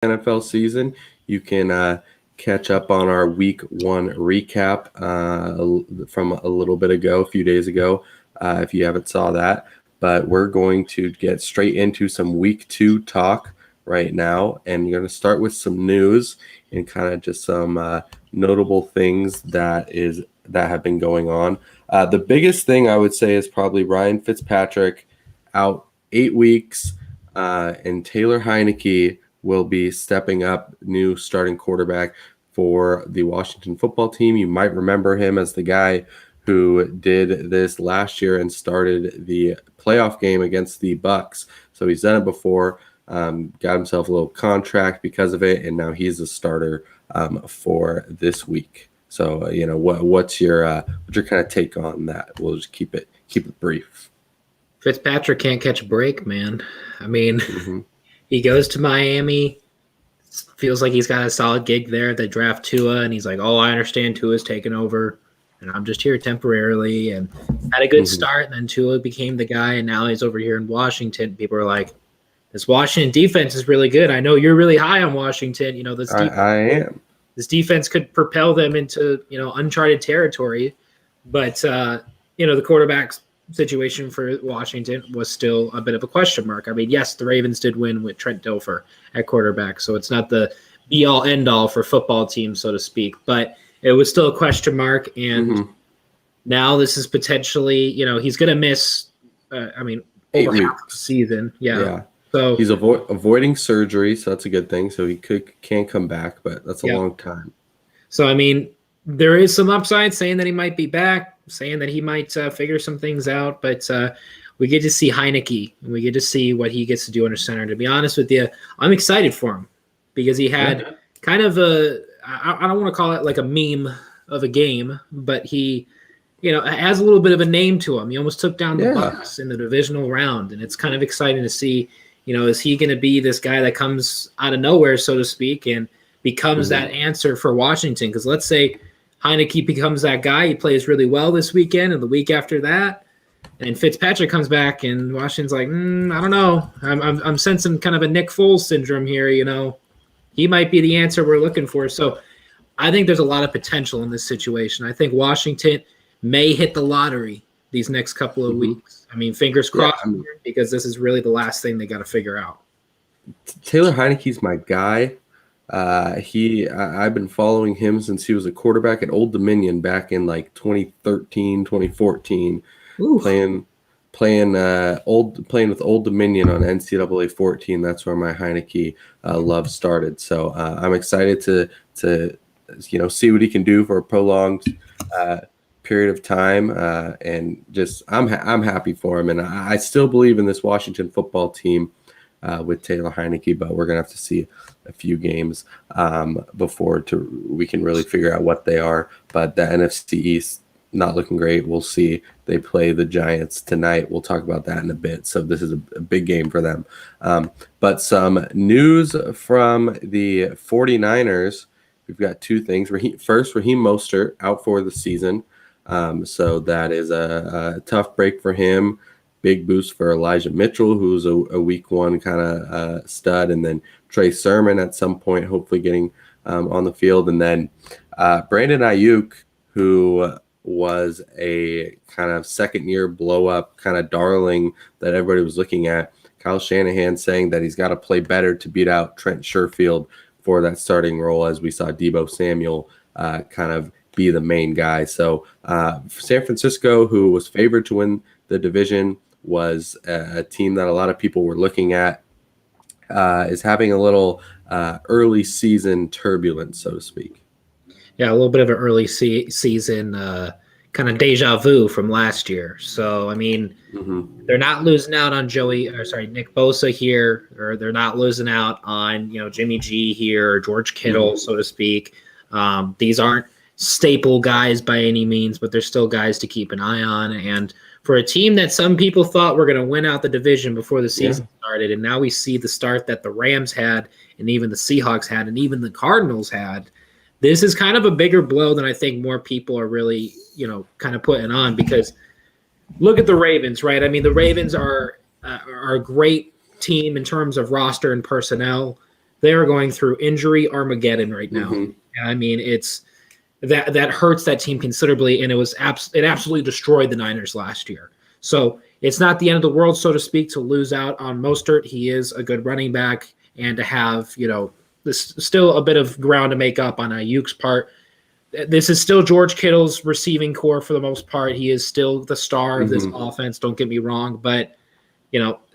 NFL season. You can catch up on our Week 1 recap from a little bit ago, a few days ago, if you haven't saw that. But we're going to get straight into some Week 2 talk right now, and we're going to start with some news and kind of just some notable things that have been going on. The biggest thing I would say is probably Ryan Fitzpatrick out 8 weeks, and Taylor Heineke will be stepping up, new starting quarterback for the Washington football team. You might remember him as the guy who did this last year and started the playoff game against the Bucks. So he's done it before, got himself a little contract because of it, and now he's a starter for this week. So what's your kind of take on that? We'll just keep it brief. Fitzpatrick can't catch a break, man. I mean, he goes to Miami, feels like he's got a solid gig there. They draft Tua, and he's like, "Oh, I understand Tua's taken over, and I'm just here temporarily." And had a good start, and then Tua became the guy, and now he's over here in Washington. People are like, "This Washington defense is really good. I know you're really high on Washington. This defense, I am. This defense could propel them into uncharted territory, but the quarterback's situation for Washington was still a bit of a question mark. I mean, yes, the Ravens did win with Trent Dilfer at quarterback, so it's not the be-all, end-all for football teams, so to speak, but it was still a question mark, and now this is potentially, he's going to miss, 8 over weeks. half the season. Yeah. So he's avoiding surgery, so that's a good thing, so he can come back, but that's a long time. So, I mean, there is some upside saying that he might be back, saying that he might figure some things out, but we get to see Heineke, and we get to see what he gets to do under center. To be honest with you, I'm excited for him because he had kind of I don't want to call it like a meme of a game, but he, has a little bit of a name to him. He almost took down the Bucks in the divisional round, and it's kind of exciting to see, is he going to be this guy that comes out of nowhere, so to speak, and becomes that answer for Washington? Because let's say Heineke becomes that guy. He plays really well this weekend and the week after that, and Fitzpatrick comes back, and Washington's like, I don't know. I'm sensing kind of a Nick Foles syndrome here. He might be the answer we're looking for. So I think there's a lot of potential in this situation. I think Washington may hit the lottery these next couple of weeks. I mean, fingers crossed, because this is really the last thing they got to figure out. Taylor Heineke's my guy. I've been following him since he was a quarterback at Old Dominion back in like 2013, 2014, playing with Old Dominion on NCAA 14. That's where my Heineke love started. So I'm excited to see what he can do for a prolonged period of time, and just I'm happy for him, and I still believe in this Washington football team with Taylor Heineke, but we're gonna have to see a few games before we can really figure out what they are. But the NFC East not looking great. We'll see. They play the Giants tonight. We'll talk about that in a bit. So this is a big game for them. But some news from the 49ers. We've got two things. First, Raheem Mostert out for the season. So that is a tough break for him. Big boost for Elijah Mitchell, who's a week 1 kind of stud, and then Trey Sermon at some point, hopefully getting on the field. And then Brandon Ayuk, who was a kind of second-year blow-up kind of darling that everybody was looking at. Kyle Shanahan saying that he's got to play better to beat out Trent Sherfield for that starting role, as we saw Deebo Samuel kind of be the main guy. So San Francisco, who was favored to win the division, was a team that a lot of people were looking at, is having a little early season turbulence, so to speak. Yeah, a little bit of an early season kind of deja vu from last year. So, I mean, they're not losing out on Nick Bosa here, or they're not losing out on, Jimmy G here, or George Kittle, so to speak. These aren't staple guys by any means, but they're still guys to keep an eye on. And for a team that some people thought were going to win out the division before the season started, and now we see the start that the Rams had, and even the Seahawks had, and even the Cardinals had, this is kind of a bigger blow than I think more people are really, kind of putting on, because look at the Ravens, right? I mean, the Ravens are a great team in terms of roster and personnel. they are going through injury Armageddon right now. Mm-hmm. I mean, it's that hurts that team considerably, and it absolutely destroyed the Niners last year. So it's not the end of the world, so to speak, to lose out on Mostert. He is a good running back, and to have this still a bit of ground to make up on Ayuk's part. This is still George Kittle's receiving core for the most part. He is still the star of this offense. Don't get me wrong, but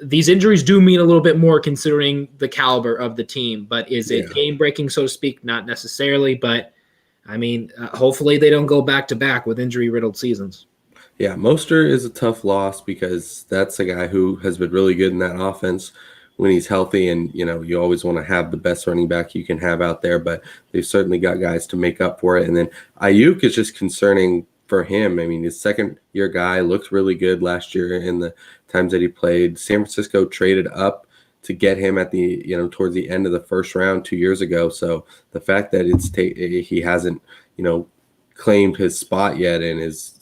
these injuries do mean a little bit more considering the caliber of the team. But is it game breaking, so to speak? Not necessarily, but I mean, hopefully they don't go back to back with injury riddled seasons. Yeah, Mostert is a tough loss because that's a guy who has been really good in that offense when he's healthy, and you always want to have the best running back you can have out there, but they've certainly got guys to make up for it. And then Ayuk is just concerning for him. I mean, his second-year guy looked really good last year in the times that he played. San Francisco traded up to get him at the towards the end of the first round 2 years ago. So the fact that he hasn't claimed his spot yet and is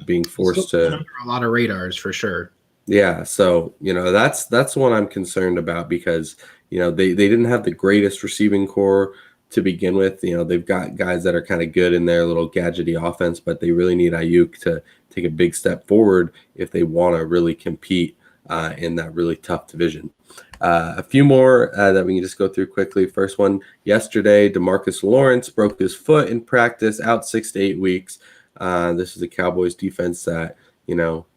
being forced to under a lot of radars for sure. Yeah, so that's one I'm concerned about because they didn't have the greatest receiving core to begin with. They've got guys that are kind of good in their little gadgety offense, but they really need Ayuk to take a big step forward if they want to really compete in that really tough division. A few more that we can just go through quickly. First one, yesterday, DeMarcus Lawrence broke his foot in practice, out 6 to 8 weeks. This is a Cowboys defense that,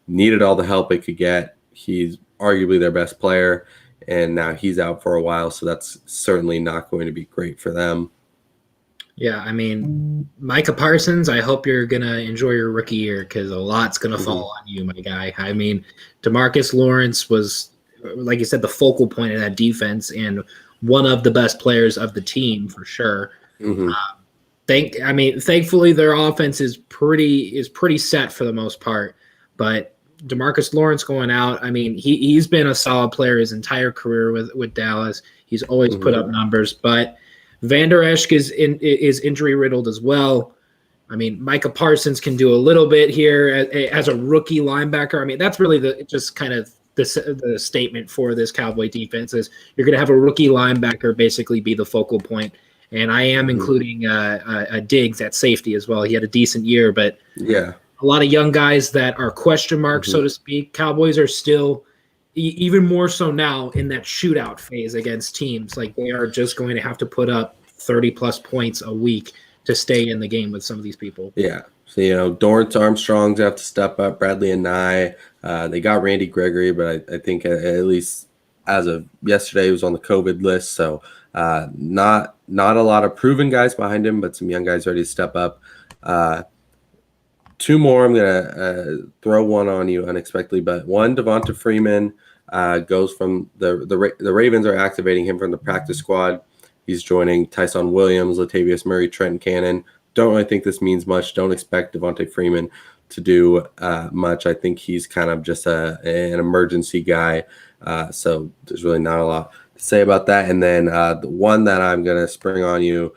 needed all the help it could get. He's arguably their best player, and now he's out for a while, so that's certainly not going to be great for them. Yeah, I mean, Micah Parsons, I hope you're going to enjoy your rookie year because a lot's going to fall on you, my guy. I mean, DeMarcus Lawrence was, like you said, the focal point of that defense and one of the best players of the team for sure. Thankfully, their offense is pretty set for the most part. But DeMarcus Lawrence going out, I mean, he's been a solid player his entire career with Dallas. He's always put up numbers, but Van Der Esch is injury riddled as well. I mean, Micah Parsons can do a little bit here as a rookie linebacker. I mean, that's really the statement for this Cowboy defense is you're going to have a rookie linebacker basically be the focal point. And I am including a Diggs at safety as well. He had a decent year, but a lot of young guys that are question marks, so to speak. Cowboys are still even more so now in that shootout phase against teams. Like they are just going to have to put up 30-plus points a week to stay in the game with some of these people. Yeah. So, Dorrance Armstrong's have to step up, Bradley and Nye. They got Randy Gregory, but I think at least as of yesterday, he was on the COVID list. So not a lot of proven guys behind him, but some young guys ready to step up. Two more, I'm going to throw one on you unexpectedly, but one, Devonta Freeman goes from the Ravens are activating him from the practice squad. He's joining Tyson Williams, Latavius Murray, Trent Cannon. Don't really think this means much. Don't expect Devonta Freeman to do much. I think he's kind of just an emergency guy. So there's really not a lot to say about that. And then the one that I'm going to spring on you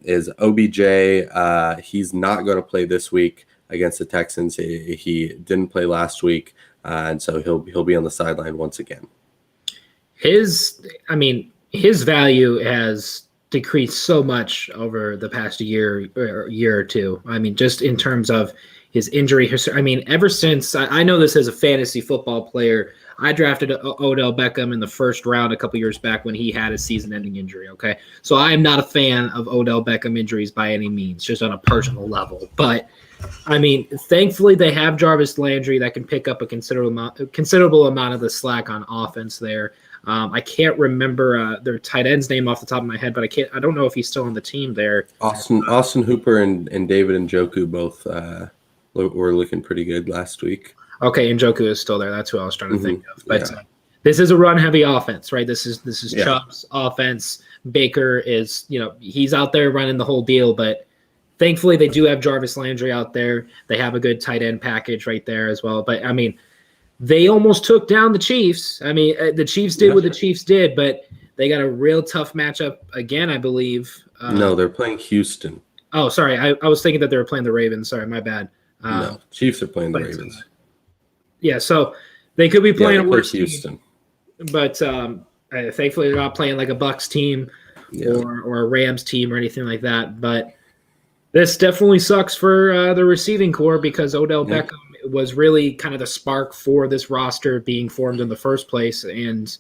is OBJ. He's not going to play this week against the Texans. He didn't play last week, and so he'll be on the sideline once again. His value has decreased so much over the past year or two. I mean, just in terms of his injury history. I mean, ever since I know this as a fantasy football player, I drafted Odell Beckham in the first round a couple years back when he had a season-ending injury, okay? So I am not a fan of Odell Beckham injuries by any means, just on a personal level. But, I mean, thankfully they have Jarvis Landry that can pick up a considerable amount of the slack on offense there. I can't remember their tight end's name off the top of my head, but I don't know if he's still on the team there. Austin Hooper and David Njoku both were looking pretty good last week. Okay, Njoku is still there. That's who I was trying to think of. But this is a run-heavy offense, right? This is Chubb's offense. Baker is, he's out there running the whole deal, but thankfully they do have Jarvis Landry out there. They have a good tight end package right there as well. But, I mean, they almost took down the Chiefs. I mean, the Chiefs did what the Chiefs did, but they got a real tough matchup again, I believe. No, they're playing Houston. Oh, sorry. I was thinking that they were playing the Ravens. Sorry, my bad. No, Chiefs are playing the Ravens. So they could be playing a worse Houston. team. But Thankfully, they're not playing like a Bucks team Yeah. or a Rams team or anything like that. But this definitely sucks for the receiving core because Odell Beckham was really kind of the spark for this roster being formed in the first place, and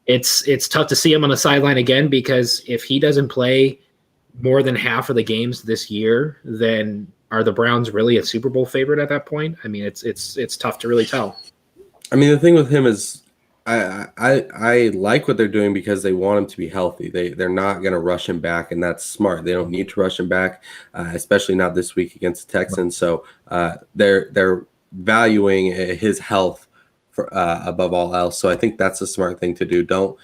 it's tough to see him on the sideline again because if he doesn't play more than half of the games this year, then are the Browns really a Super Bowl favorite at that point? I mean, it's tough to really tell. I mean, the thing with him is, I like what they're doing because they want him to be healthy. They're not going to rush him back, and that's smart. They don't need to rush him back, especially not this week against the Texans. So they're valuing his health for above all else. So I think that's a smart thing to do. Don't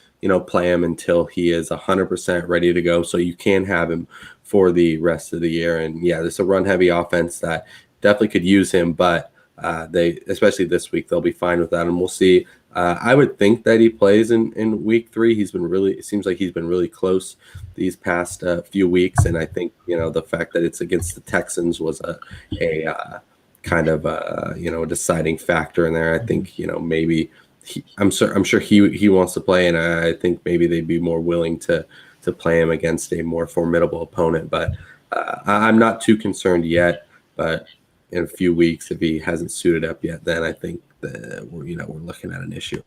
play him until he is 100% ready to go, so you can have him for the rest of the year. And yeah, there's a run heavy offense that definitely could use him, but. They, especially this week, they'll be fine with that, and we'll see. I would think that he plays in week 3. It seems like he's been really close these past few weeks, and I think the fact that it's against the Texans was a kind of a deciding factor in there. I think maybe I'm sure he wants to play, and I think maybe they'd be more willing to play him against a more formidable opponent. But I'm not too concerned yet, but. In a few weeks, if he hasn't suited up yet, then I think that we're looking at an issue.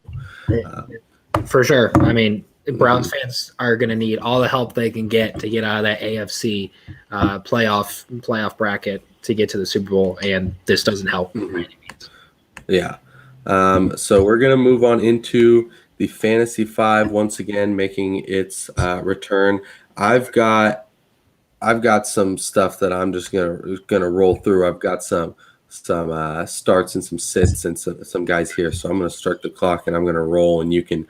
For sure. I mean, Browns fans are going to need all the help they can get to get out of that AFC playoff bracket to get to the Super Bowl, and this doesn't help by any means. Yeah. So we're going to move on into the Fantasy 5 once again, making its return. I've got some stuff that I'm just gonna roll through. I've got some starts and some sits and some guys here. So I'm gonna start the clock and I'm gonna roll, and you can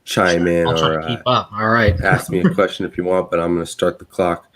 chime in or keep up. All right. ask me a question if you want. But I'm gonna start the clock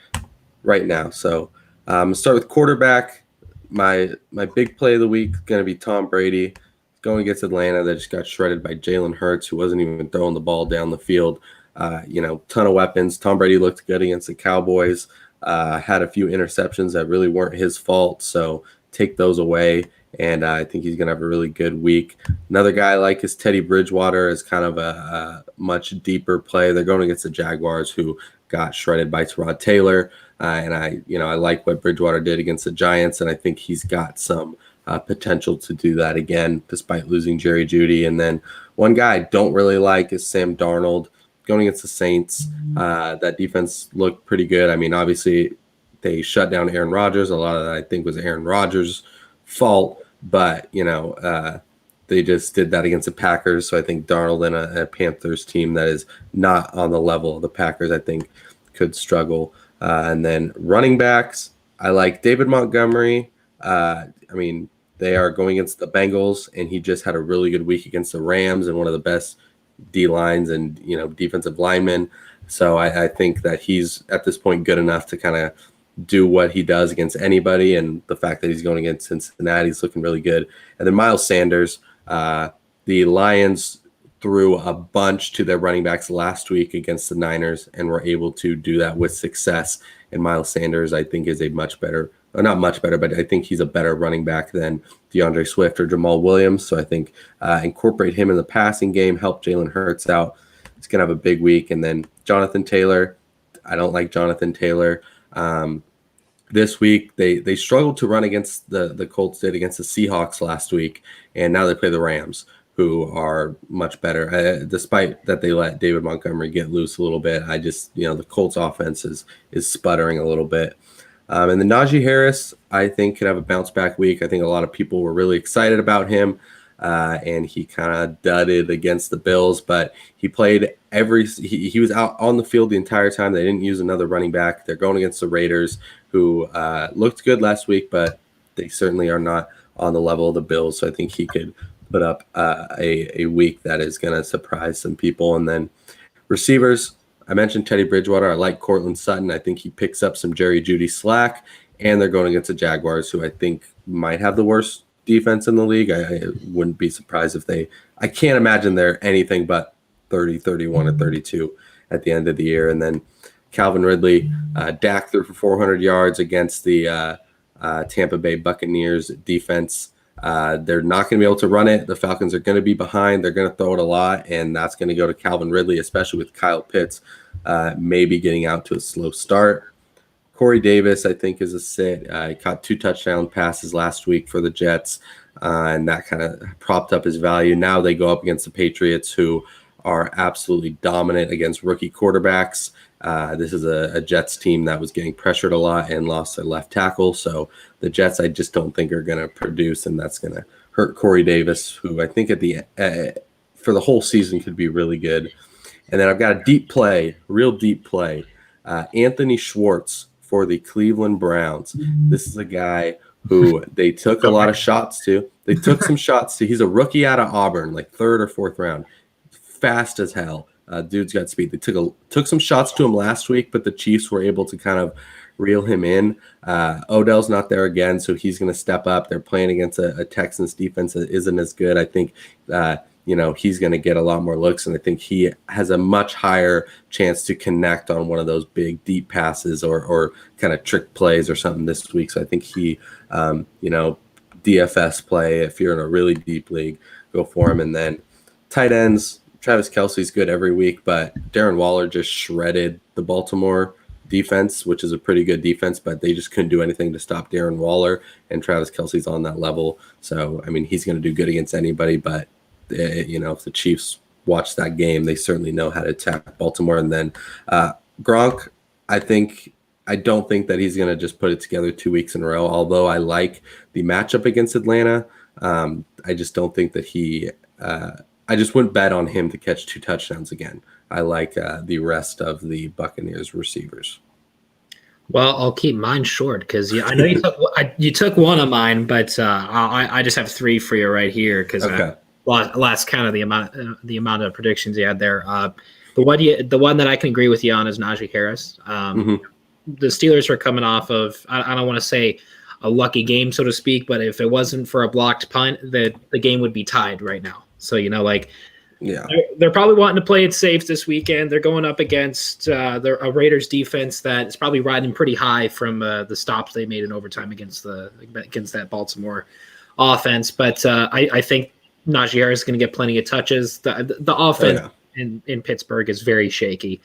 right now. So I'm gonna start with quarterback. My big play of the week is gonna be Tom Brady going against Atlanta. That just got shredded by Jalen Hurts, who wasn't even throwing the ball down the field. Ton of weapons. Tom Brady looked good against the Cowboys. Had a few interceptions that really weren't his fault, so take those away, and I think he's going to have a really good week. Another guy I like is Teddy Bridgewater is kind of a much deeper play. They're going against the Jaguars, who got shredded by Tyrod Taylor, and I like what Bridgewater did against the Giants, and I think he's got some potential to do that again, despite losing Jerry Jeudy. And then one guy I don't really like is Sam Darnold. Going against the Saints, that defense looked pretty good. I mean, obviously, they shut down Aaron Rodgers. A lot of that, I think, was Aaron Rodgers' fault. But, they just did that against the Packers. So I think Darnold and a Panthers team that is not on the level of the Packers, I think, could struggle. And then running backs, I like David Montgomery. They are going against the Bengals, and he just had a really good week against the Rams and one of the best D-lines and defensive linemen. So I think that he's at this point good enough to kind of do what he does against anybody, and the fact that he's going against Cincinnati is looking really good. And then Miles Sanders, the Lions threw a bunch to their running backs last week against the Niners and were able to do that with success. And Miles Sanders, I think, is a much better, or not much better, but I think he's a better running back than DeAndre Swift or Jamal Williams. So I think incorporate him in the passing game, help Jalen Hurts out. He's going to have a big week. And then Jonathan Taylor, I don't like Jonathan Taylor. This week, they struggled to run against the Colts did against the Seahawks last week, and now they play the Rams, who are much better. Despite that they let David Montgomery get loose a little bit, I just, the Colts offense is sputtering a little bit. And then Najee Harris, I think, could have a bounce back week. I think a lot of people were really excited about him, and he kind of dudded against the Bills, but he played he was out on the field the entire time. They didn't use another running back. They're going against the Raiders, who looked good last week, but they certainly are not on the level of the Bills. So I think he could put up a week that is going to surprise some people. And then receivers, I mentioned Teddy Bridgewater. I like Cortland Sutton. I think he picks up some Jerry Jeudy slack, and they're going against the Jaguars, who I think might have the worst defense in the league. I wouldn't be surprised if I can't imagine they're anything but 30, 31, or 32 at the end of the year. And then Calvin Ridley, Dak threw for 400 yards against the Tampa Bay Buccaneers defense. They're not going to be able to run it. The Falcons are going to be behind. They're going to throw it a lot, and that's going to go to Calvin Ridley, especially with Kyle Pitts maybe getting out to a slow start. Corey Davis, I think, is a sit. He caught 2 touchdown passes last week for the Jets, and that kind of propped up his value. Now they go up against the Patriots, who are absolutely dominant against rookie quarterbacks. This is a Jets team that was getting pressured a lot and lost their left tackle. So the Jets, I just don't think are going to produce, and that's going to hurt Corey Davis, who I think for the whole season could be really good. And then I've got a deep play, real deep play. Anthony Schwartz for the Cleveland Browns. This is a guy who they took a lot of shots to. They took some shots to. He's a rookie out of Auburn, like 3rd or 4th round. Fast as hell. Dude's got speed. They took some shots to him last week, but the Chiefs were able to kind of reel him in. Odell's not there again, so he's going to step up. They're playing against a Texans defense that isn't as good. I think he's going to get a lot more looks, and I think he has a much higher chance to connect on one of those big deep passes or kind of trick plays or something this week. So I think he, DFS play, if you're in a really deep league, go for him. And then tight ends, Travis Kelce's good every week, but Darren Waller just shredded the Baltimore defense, which is a pretty good defense, but they just couldn't do anything to stop Darren Waller, and Travis Kelce's on that level. So, I mean, he's going to do good against anybody, but if the Chiefs watch that game, they certainly know how to attack Baltimore. And then Gronk, I don't think that he's going to just put it together 2 weeks in a row, although I like the matchup against Atlanta. I just don't think that I just wouldn't bet on him to catch 2 touchdowns again. I like the rest of the Buccaneers receivers. Well, I'll keep mine short because I know you took one of mine, but I just have 3 for you right here because last count of the amount of predictions you had there. The one that I can agree with you on is Najee Harris. The Steelers are coming off of I don't want to say a lucky game, so to speak, but if it wasn't for a blocked punt, the game would be tied right now. So they're probably wanting to play it safe this weekend. They're going up against a Raiders defense that is probably riding pretty high from the stops they made in overtime against that Baltimore offense. But I think Najee Harris is going to get plenty of touches. The offense in Pittsburgh is very shaky.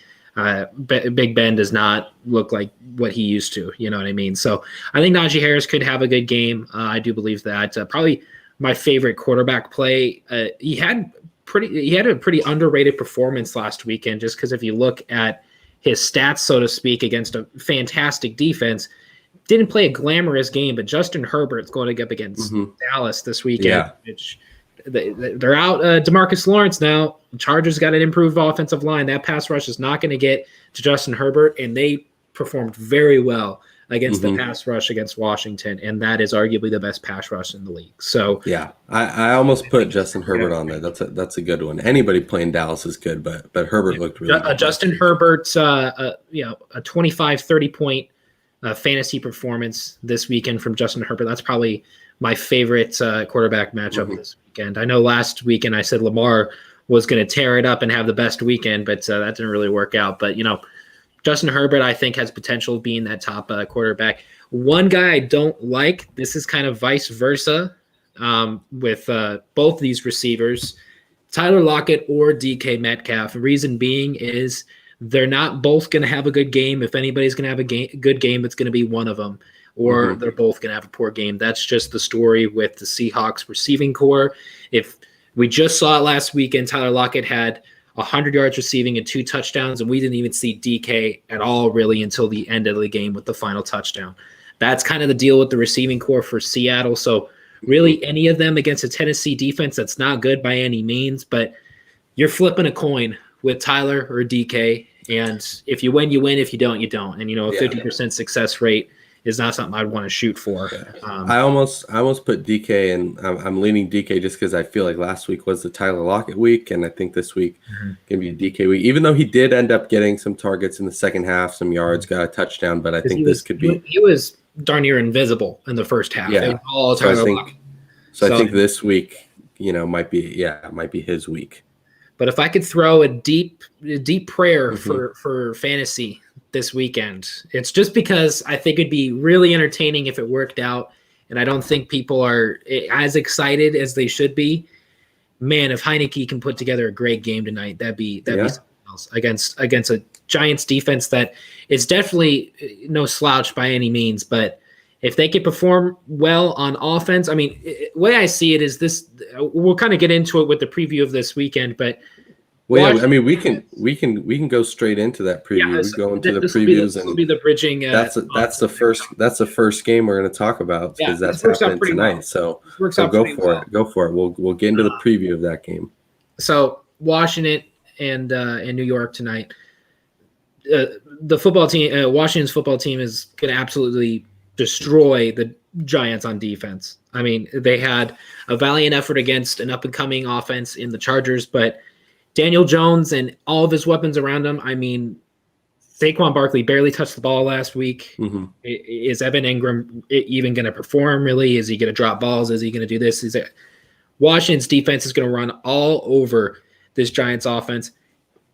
Big Ben does not look like what he used to. You know what I mean? So I think Najee Harris could have a good game. I do believe that. Probably my favorite quarterback play. He had a pretty underrated performance last weekend, just because if you look at his stats, so to speak, against a fantastic defense, didn't play a glamorous game. But Justin Herbert's going up against Dallas this weekend, which they're out DeMarcus Lawrence now. The Chargers got an improved offensive line. That pass rush is not going to get to Justin Herbert, and they performed very well against the pass rush against Washington, and that is arguably the best pass rush in the league. So I almost put Justin Herbert on there. That's a good one. Anybody playing Dallas is good, but Herbert looked really good. Justin Herbert's a 25-30 point fantasy performance this weekend from Justin Herbert. That's probably my favorite quarterback matchup this weekend. I know last weekend I said Lamar was going to tear it up and have the best weekend, but that didn't really work out. But Justin Herbert, I think, has potential of being that top quarterback. One guy I don't like, this is kind of vice versa with both these receivers, Tyler Lockett or DK Metcalf. The reason being is they're not both going to have a good game. If anybody's going to have a good game, it's going to be one of them, or they're both going to have a poor game. That's just the story with the Seahawks receiving core. If we just saw it last weekend, Tyler Lockett had 100 yards receiving and 2 touchdowns, and we didn't even see DK at all really until the end of the game with the final touchdown. That's kind of the deal with the receiving core for Seattle. So really any of them against a Tennessee defense that's not good by any means, but you're flipping a coin with Tyler or DK, and if you win, you win. If you don't, you don't. And, a 50% success rate is not something I'd want to shoot for. I almost put DK, and I'm leaning DK just because I feel like last week was the Tyler Lockett week, and I think this week can be a DK week. Even though he did end up getting some targets in the second half, some yards, got a touchdown, but I think this could be. He was darn near invisible in the first half. Yeah. It was all Tyler Lockett. So I think this week, might be his week. But if I could throw a deep prayer for fantasy this weekend, it's just because I think it'd be really entertaining if it worked out, and I don't think people are as excited as they should be. Man, if Heineke can put together a great game tonight, that'd be something else against a Giants defense that is definitely no slouch by any means. But if they could perform well on offense, I mean, the way I see it is this. We'll kind of get into it with the preview of this weekend, but well, yeah, I mean, we can go straight into that preview. Yeah, we go into the this previews, will be the bridging. That's the first game we're going to talk about because that's happening tonight. Well. So go for it. Go for it. We'll get into the preview of that game. So Washington and New York tonight. The football team, Washington's football team, is going to absolutely destroy the Giants on defense. I mean, they had a valiant effort against an up-and-coming offense in the Chargers, but Daniel Jones and all of his weapons around him, I mean, Saquon Barkley barely touched the ball last week. Mm-hmm. Is Evan Ingram even going to perform, really? Is he going to drop balls? Is he going to do this? Washington's defense is going to run all over this Giants offense.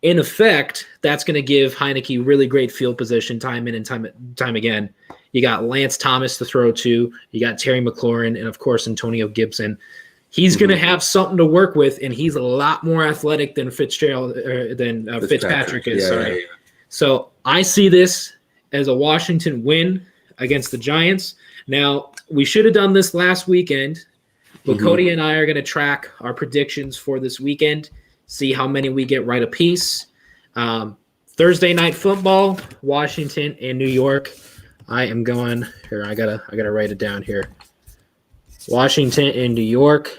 In effect, that's going to give Heineke really great field position time in and time again. You got Lance Thomas to throw to. You got Terry McLaurin and, of course, Antonio Gibson. He's going to have something to work with, and he's a lot more athletic than Fitzpatrick is. Yeah. So I see this as a Washington win against the Giants. Now, we should have done this last weekend, but Cody and I are going to track our predictions for this weekend, see how many we get right apiece. Thursday night football, Washington and New York. I am going here. I gotta write it down here. Washington and New York.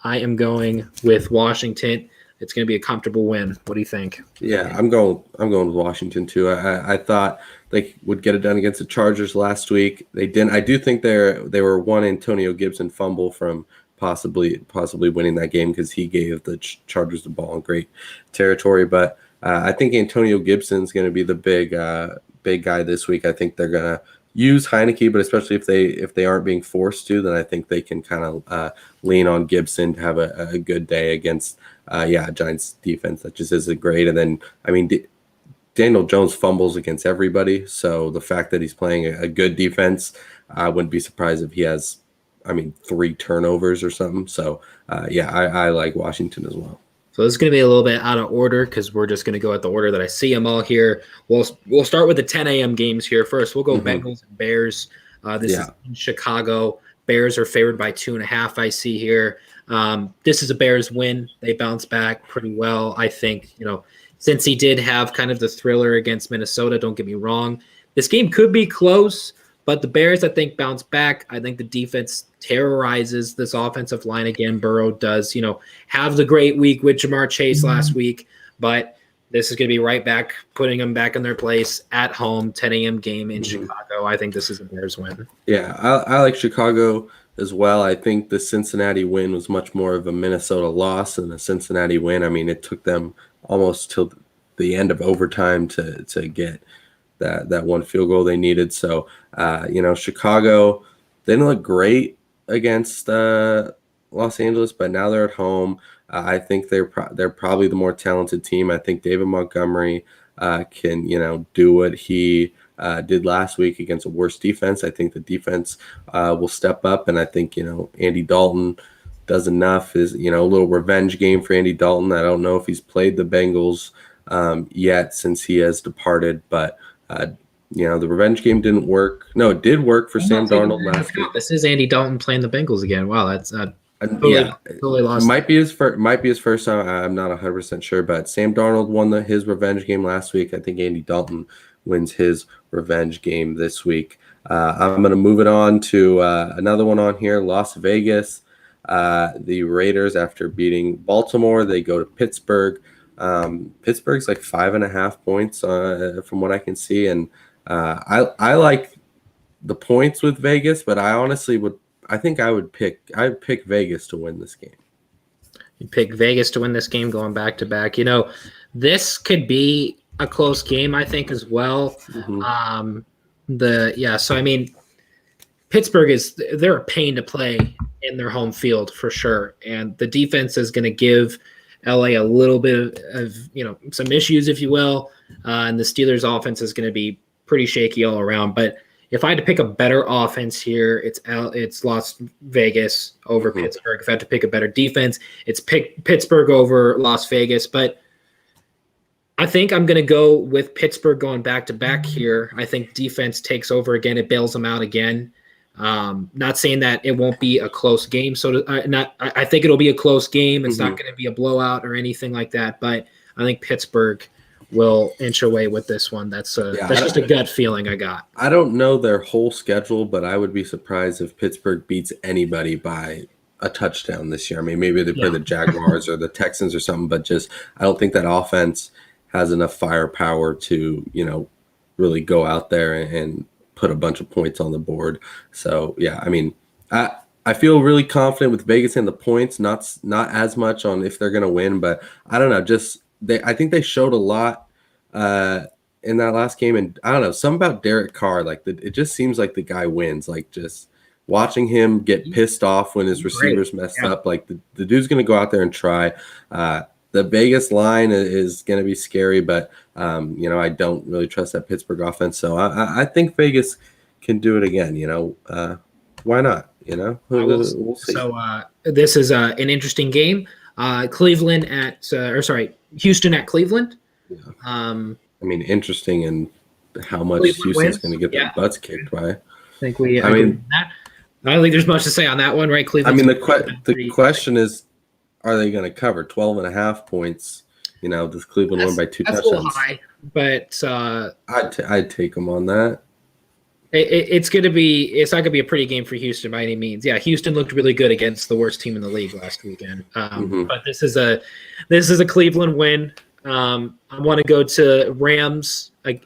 I am going with Washington. It's going to be a comfortable win. What do you think? Yeah, I'm going with Washington too. I thought they would get it done against the Chargers last week. They didn't. I do think they were one Antonio Gibson fumble from possibly winning that game because he gave the Chargers the ball in great territory. But I think Antonio Gibson's going to be the big guy this week. I think they're going to use Heineke, but especially if they aren't being forced to, then I think they can kind of lean on Gibson to have a good day against Giants defense that just isn't great. And then I mean Daniel Jones fumbles against everybody, so the fact that he's playing a good defense, I wouldn't be surprised if he has 3 turnovers or something. So I like Washington as well. So this is going to be a little bit out of order because we're just going to go at the order that I see them all here. We'll start with the 10 a.m. games here first. We'll go Bengals and Bears. This is in Chicago. Bears are favored by 2.5. I see here. This is a Bears win. They bounce back pretty well. I think, since he did have kind of the thriller against Minnesota, don't get me wrong. This game could be close, but the Bears, I think, bounce back. I think the defense terrorizes this offensive line again. Burrow does, have the great week with Jamar Chase last week, but this is going to be right back, putting them back in their place at home, 10 a.m. game in Chicago. I think this is a Bears win. Yeah, I like Chicago as well. I think the Cincinnati win was much more of a Minnesota loss than a Cincinnati win. I mean, it took them almost till the end of overtime to get that one field goal they needed. So, Chicago, they didn't look great against Los Angeles, but now they're at home. I think they're probably the more talented team. I think David Montgomery can, do what he did last week against a worse defense. I think the defense will step up, and I think, Andy Dalton does enough. Is, a little revenge game for Andy Dalton. I don't know if he's played the Bengals yet since he has departed, but the revenge game didn't work. No, it did work for Sam Darnold last week. This is Andy Dalton playing the Bengals again. Wow, that's totally lost. Might be his first time. I'm not 100% sure, but Sam Darnold won his revenge game last week. I think Andy Dalton wins his revenge game this week. I'm going to move it on to another one on here, Las Vegas. The Raiders, after beating Baltimore, they go to Pittsburgh. Pittsburgh's like 5.5 points from what I can see, and I like the points with Vegas, but I honestly would pick Vegas to win this game. You pick Vegas to win this game going back to back. This could be a close game, I think, as well. So I mean, Pittsburgh they're a pain to play in their home field for sure, and the defense is going to give LA a little bit of some issues, if you will, and the Steelers' offense is going to be pretty shaky all around. But if I had to pick a better offense here, it's Las Vegas over Pittsburgh. If I had to pick a better defense, it's Pittsburgh over Las Vegas. But I think I'm going to go with Pittsburgh going back to back here. I think defense takes over again. It bails them out again. Not saying that it won't be a close game. I think it'll be a close game. It's not going to be a blowout or anything like that. But I think Pittsburgh will inch away with this one. That's just a gut feeling I got. I don't know their whole schedule, but I would be surprised if Pittsburgh beats anybody by a touchdown this year. I mean, maybe they play the Jaguars or the Texans or something, but just I don't think that offense has enough firepower to, really go out there and put a bunch of points on the board. So, yeah, I mean, I feel really confident with Vegas and the points, not as much on if they're going to win, but I don't know, I think they showed a lot in that last game, and I don't know, something about Derek Carr, it just seems like the guy wins. Like just watching him get pissed off when his receivers mess up, like the dude's going to go out there and try. The Vegas line is going to be scary, but I don't really trust that Pittsburgh offense, so I think Vegas can do it again. Why not? We'll see. So this is an interesting game. Houston at Cleveland. Yeah. Interesting in how much Cleveland Houston's going to get their butts kicked by. I think I don't think there's much to say on that one, right? Cleveland. The question is, are they going to cover 12.5 points? Does Cleveland win by 2 touchdowns? That's a little high, but I'd take them on that. It's not going to be a pretty game for Houston by any means. Yeah, Houston looked really good against the worst team in the league last weekend. But this is a Cleveland win. I want to go to Rams. I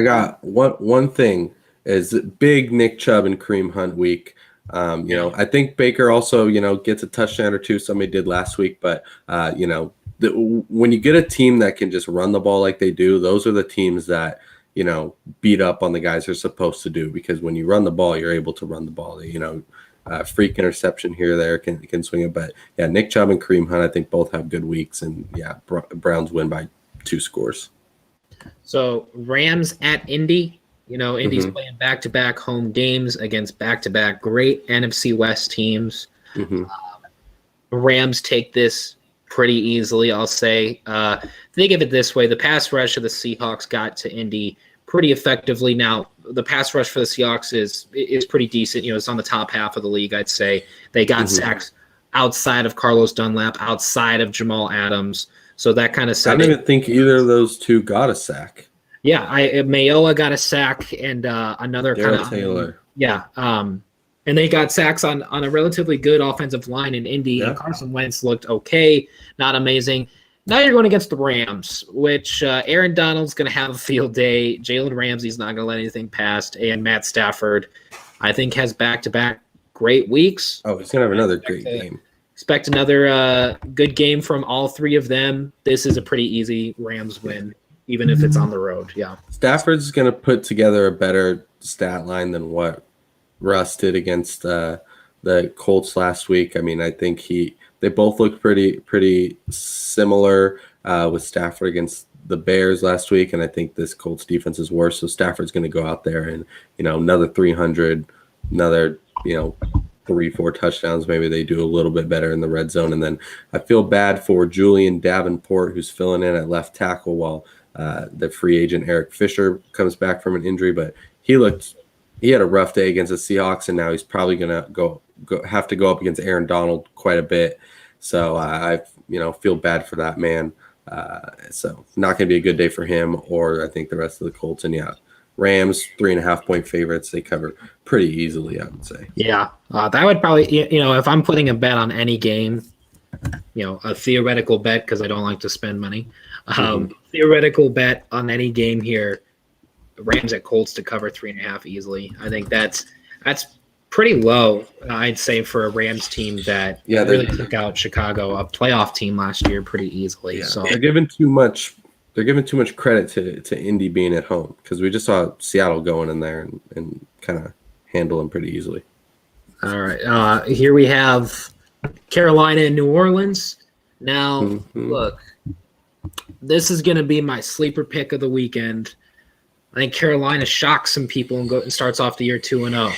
got one thing is big Nick Chubb and Kareem Hunt week. I think Baker also gets a touchdown or two. Somebody did last week, but when you get a team that can just run the ball like they do, those are the teams that beat up on the guys they're supposed to do, because when you run the ball, you're able to run the ball. Freak interception here or there can swing it. But, yeah, Nick Chubb and Kareem Hunt, I think both have good weeks. And, yeah, Browns win by 2 scores. So, Rams at Indy. Indy's playing back-to-back home games against back-to-back great NFC West teams. Rams take this pretty easily, I'll say. Think of it this way. The pass rush of the Seahawks got to Indy pretty effectively. Now, the pass rush for the Seahawks is pretty decent. It's on the top half of the league, I'd say. They got sacks outside of Carlos Dunlap, outside of Jamal Adams. So that kind of set. I don't even think either of those two got a sack. Yeah, Mayoa got a sack and another kind of Taylor. Yeah, and they got sacks on a relatively good offensive line in Indy. Yeah. And Carson Wentz looked okay, not amazing. Now you're going against the Rams, which Aaron Donald's going to have a field day. Jalen Ramsey's not going to let anything past, and Matt Stafford, I think, has back-to-back great weeks. Oh, he's going to have another great game. Expect another good game from all three of them. This is a pretty easy Rams win, even if it's on the road. Yeah, Stafford's going to put together a better stat line than what Russ did against the Colts last week. I think they both looked pretty similar with Stafford against the Bears last week, and I think this Colts defense is worse. So Stafford's going to go out there and another 300, another 3-4 touchdowns. Maybe they do a little bit better in the red zone, and then I feel bad for Julian Davenport, who's filling in at left tackle while the free agent Eric Fisher comes back from an injury, but he had a rough day against the Seahawks, and now he's probably going to have to go up against Aaron Donald quite a bit. So I feel bad for that man. So not going to be a good day for him, or I think the rest of the Colts. And yeah, Rams 3.5-point favorites. They cover pretty easily, I would say. Yeah, that would probably if I'm putting a bet on any game, a theoretical bet because I don't like to spend money. Theoretical bet on any game here. Rams at Colts to cover 3.5 easily. I think that's pretty low, I'd say, for a Rams team that really took out Chicago, a playoff team last year, pretty easily. Yeah, so they're giving too much credit to Indy being at home, because we just saw Seattle going in there and kind of handle them pretty easily. All right, here we have Carolina and New Orleans. Now, look, this is going to be my sleeper pick of the weekend. I think Carolina shocks some people and starts off the year 2-0.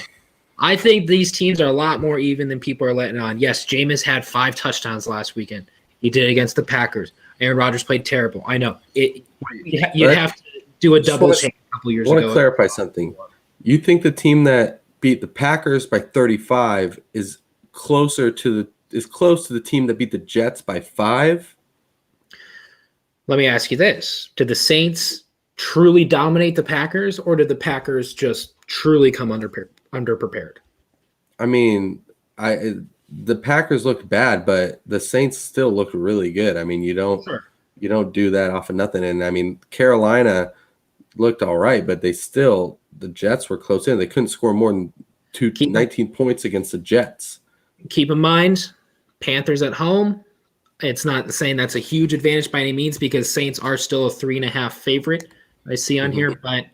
I think these teams are a lot more even than people are letting on. Yes, Jameis had 5 touchdowns last weekend. He did it against the Packers. Aaron Rodgers played terrible. I know. You'd have to do a double take a couple years ago. I want to clarify something. You think the team that beat the Packers by 35 is close to the team that beat the Jets by 5? Let me ask you this. Did the Saints truly dominate the Packers, or did the Packers just truly come underprepared? I mean, the Packers looked bad, but the Saints still looked really good. I mean, you don't do that off of nothing. And I mean, Carolina looked all right, but the Jets were close in. They couldn't score more than 19 points against the Jets. Keep in mind, Panthers at home. It's not saying that's a huge advantage by any means, because Saints are still a 3.5 favorite I see on here, but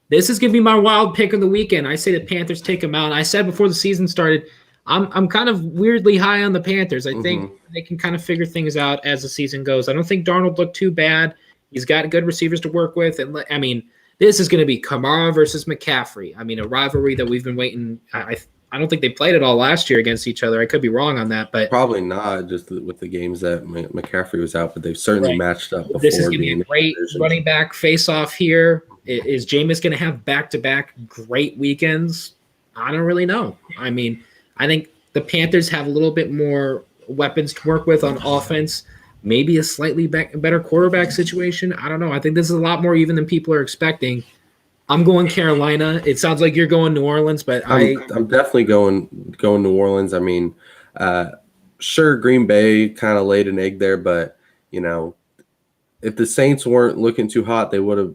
this is going to be my wild pick of the weekend. I say the Panthers take them out. I said before the season started, I'm kind of weirdly high on the Panthers. I think they can kind of figure things out as the season goes. I don't think Darnold looked too bad. He's got good receivers to work with. And I mean, this is going to be Kamara versus McCaffrey. I mean, a rivalry that we've been waiting. I don't think they played it all last year against each other. I could be wrong on that, but probably not, just with the games that McCaffrey was out, but they've certainly matched up before. This is going to be a great running back face-off here. Is Jameis going to have back-to-back great weekends? I don't really know. I mean, I think the Panthers have a little bit more weapons to work with on offense, maybe a slightly better quarterback situation. I don't know. I think this is a lot more even than people are expecting. I'm going Carolina. It sounds like you're going New Orleans, but I'm definitely going New Orleans. I mean, sure, Green Bay kind of laid an egg there, but if the Saints weren't looking too hot, they would have,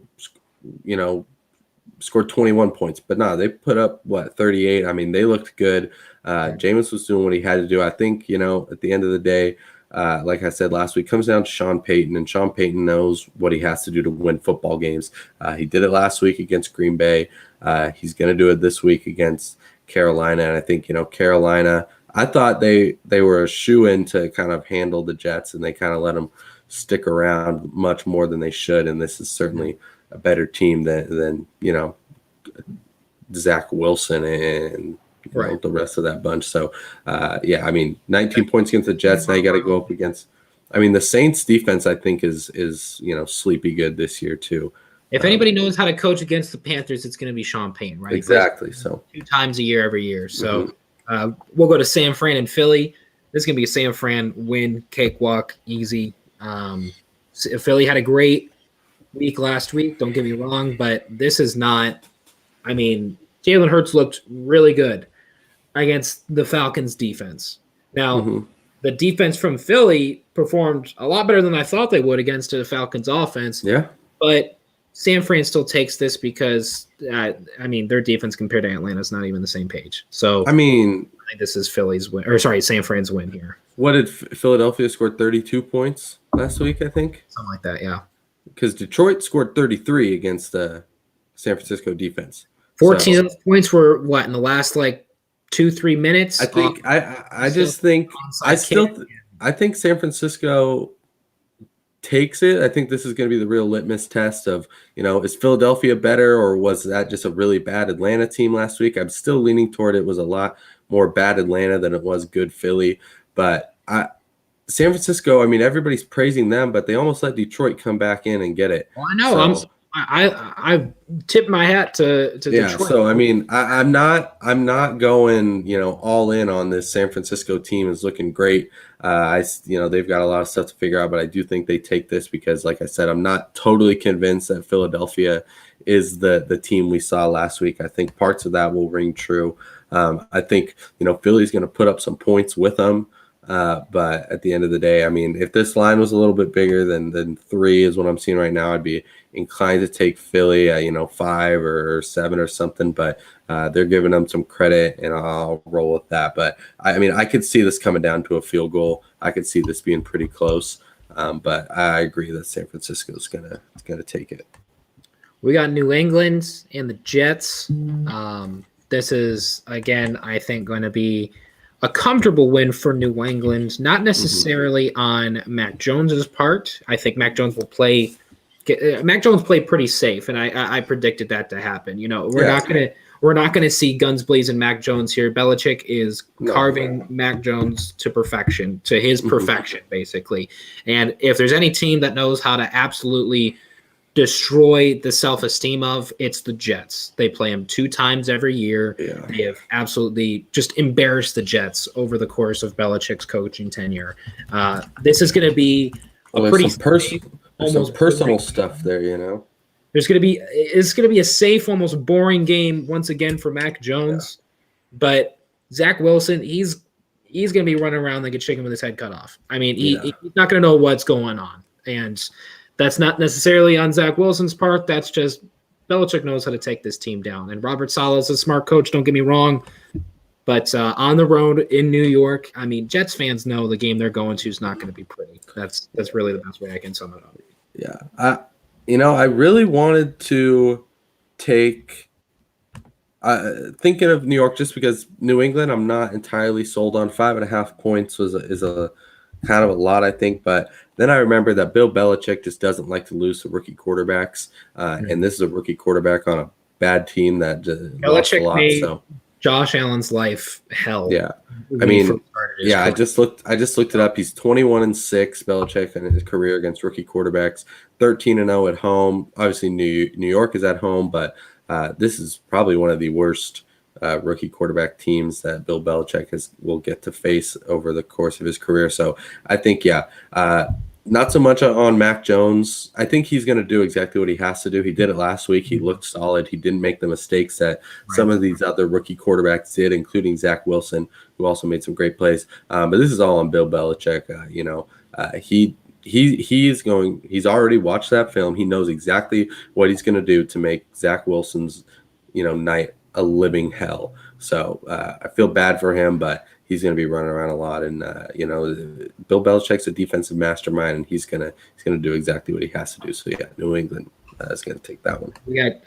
scored 21 points. But no, they put up 38. I mean, they looked good. Jameis was doing what he had to do. I think at the end of the day, like I said last week, comes down to Sean Payton, and Sean Payton knows what he has to do to win football games. He did it last week against Green Bay. He's going to do it this week against Carolina, and I think Carolina. I thought they were a shoo-in to kind of handle the Jets, and they kind of let them stick around much more than they should. And this is certainly a better team than Zach Wilson and the rest of that bunch. So, I mean, 19 points against the Jets. Now you got to go up against. I mean, the Saints defense, I think, is sleepy good this year too. If anybody knows how to coach against the Panthers, it's going to be Sean Payton, right? Exactly. So 2 times a year, every year. So we'll go to San Fran and Philly. This is going to be a San Fran win, cakewalk, easy. Philly had a great week last week. Don't get me wrong, but this is not. I mean, Jalen Hurts looked really good against the Falcons defense. Now, the defense from Philly performed a lot better than I thought they would against the Falcons offense. Yeah. But San Fran still takes this because, their defense compared to Atlanta is not even the same page. So, I think this is San Fran's win here. What did Philadelphia score 32 points last week, I think? Something like that, yeah. Because Detroit scored 33 against the San Francisco defense. 14 of those points were in the last 2-3 minutes? I think I think San Francisco takes it. I think this is going to be the real litmus test of, is Philadelphia better, or was that just a really bad Atlanta team last week? I'm still leaning toward it was a lot more bad Atlanta than it was good Philly. But San Francisco, everybody's praising them, but they almost let Detroit come back in and get it. Well, I know. So, I tip my hat to Detroit. So I'm not going all in on this. San Francisco team is looking great. They've got a lot of stuff to figure out, but I do think they take this because, like I said, I'm not totally convinced that Philadelphia is the team we saw last week. I think parts of that will ring true. I think Philly's going to put up some points with them. But at the end of the day, if this line was a little bit bigger than 3 is what I'm seeing right now, I'd be inclined to take Philly at 5 or 7 or something. But they're giving them some credit, and I'll roll with that. But I could see this coming down to a field goal. I could see this being pretty close. But I agree that San Francisco is gonna take it. We got New England and the Jets. This is, again, I think, going to be a comfortable win for New England, not necessarily on Mac Jones's part. I think Mac Jones will play Mac Jones played pretty safe, and I predicted that to happen. We're not gonna see guns blazing Mac Jones here. Belichick is carving Mac Jones to perfection, to his perfection, basically. And if there's any team that knows how to absolutely destroy the self-esteem of, it's the Jets. They play them 2 times every year. Yeah. They have absolutely just embarrassed the Jets over the course of Belichick's coaching tenure. This is going to be a pretty some personal stuff there, It's going to be a safe, almost boring game once again for Mac Jones. Yeah. But Zach Wilson, he's going to be running around like a chicken with his head cut off. I mean, he's not going to know what's going on. And that's not necessarily on Zach Wilson's part. That's just Belichick knows how to take this team down. And Robert Saleh is a smart coach, don't get me wrong. But on the road in New York, I mean, Jets fans know the game they're going to is not going to be pretty. That's really the best way I can sum it up. Yeah. I really wanted to take thinking of New York just because New England, I'm not entirely sold on. 5.5 points is a kind of a lot, I think. But then I remember that Bill Belichick just doesn't like to lose to rookie quarterbacks. And this is a rookie quarterback on a bad team that lost a lot. So Josh Allen's life hell. Yeah. I mean, yeah, I just looked it up. He's 21-6, Belichick, in his career against rookie quarterbacks, 13-0 at home. Obviously, New York is at home, but this is probably one of the worst rookie quarterback teams that Bill Belichick will get to face over the course of his career. So I think, not so much on Mac Jones. I think he's going to do exactly what he has to do. He did it last week. He looked solid. He didn't make the mistakes that some of these other rookie quarterbacks did, including Zach Wilson, who also made some great plays. But this is all on Bill Belichick. He's already watched that film. He knows exactly what he's going to do to make Zach Wilson's, night a living hell. So I feel bad for him, but he's going to be running around a lot. And Bill Belichick's a defensive mastermind, and he's gonna do exactly what he has to do. So yeah, New England is going to take that one.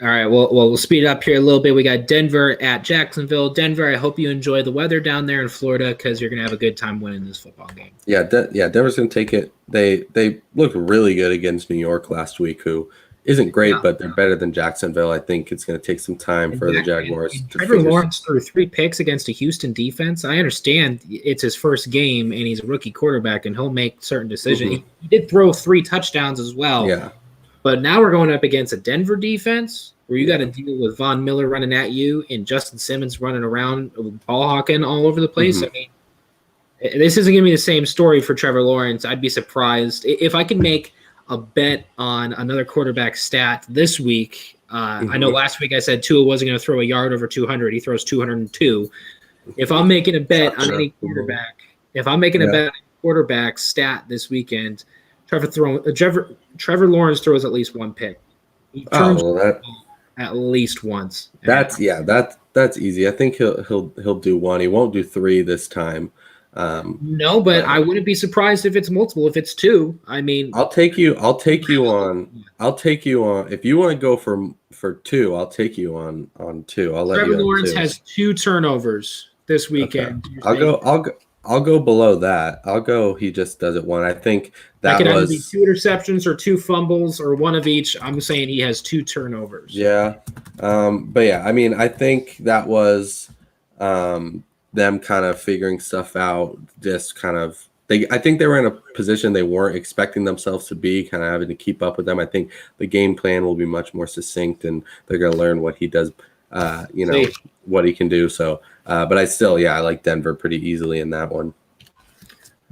All right. Well, we'll speed it up here a little bit. We got Denver at Jacksonville. Denver, I hope you enjoy the weather down there in Florida because you're going to have a good time winning this football game. Yeah, Denver's going to take it. They looked really good against New York last week, who isn't great, but they're better than Jacksonville. I think it's going to take some time for the Jaguars. Trevor Lawrence threw 3 picks against a Houston defense. I understand it's his first game and he's a rookie quarterback and he'll make certain decisions. He did throw 3 touchdowns as well. Yeah. But now we're going up against a Denver defense where you got to deal with Von Miller running at you and Justin Simmons running around, ball hawking all over the place. I mean, this isn't going to be the same story for Trevor Lawrence. I'd be surprised if I could make a bet on another quarterback stat this week. I know last week I said Tua wasn't going to throw a yard over 200. He throws 202. If I'm making a bet on any quarterback, bet on a quarterback stat this weekend, Trevor Lawrence throws at least 1 pick. He turns at least once. That's easy. I think he'll do 1. He won't do 3 this time. No, but I wouldn't be surprised if it's multiple. If it's 2, I mean, I'll take you on. If you want to go for 2, I'll take you on 2. I'll let Trevor you. Lawrence has 2 turnovers this weekend. Okay. I'll go below that. I'll go. He just does it 1. I think that could was either be 2 interceptions or 2 fumbles or 1 of each. I'm saying he has 2 turnovers. Yeah, but yeah, I mean, I think that was them kind of figuring stuff out. Just kind of, I think they were in a position they weren't expecting themselves to be, kind of having to keep up with them. I think the game plan will be much more succinct, and they're going to learn what he does. What he can do. So, but I like Denver pretty easily in that one.